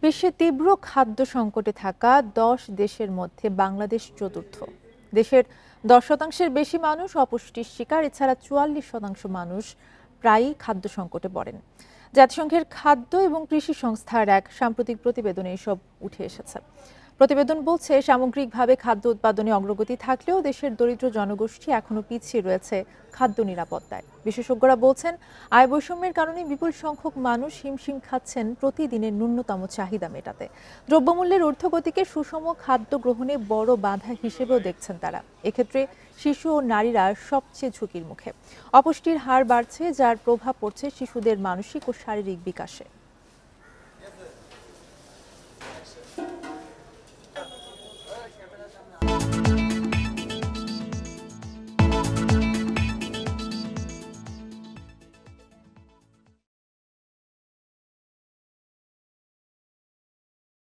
বিশ্বে তীব্র খাদ্য সংকটে থাকা ১০ দেশের মধ্যে বাংলাদেশ চতুর্থ। দেশের ১০% বেশি মানুষ অপুষ্টির শিকার। এছাড়া ৪৪% মানুষ প্রায়ই খাদ্য সংকটে পড়েন। জাতিসংঘের খাদ্য এবং কৃষি সংস্থার এক সাম্প্রতিক প্রতিবেদনে এসব উঠে এসেছে। প্রতিবেদন বলছে, সামগ্রিকভাবে খাদ্য উৎপাদনে অগ্রগতি থাকলেও দেশের দরিদ্র জনগোষ্ঠী এখনো পিছিয়ে রয়েছে খাদ্য নিরাপত্তায়। বিশেষজ্ঞরা বলছেন, আয় বৈষম্যের কারণে বিপুল সংখ্যক মানুষ হিমশিম খাচ্ছেন প্রতিদিনের ন্যূনতম চাহিদা মেটাতে। দ্রব্যমূল্যের ঊর্ধ্বগতিকে সুষম খাদ্য গ্রহণে বড় বাধা হিসেবেও দেখছেন তারা। এক্ষেত্রে শিশু ও নারীরা সবচেয়ে ঝুঁকির মুখে। অপুষ্টির হার বাড়ছে, যার প্রভাব পড়ছে শিশুদের মানসিক ও শারীরিক বিকাশে।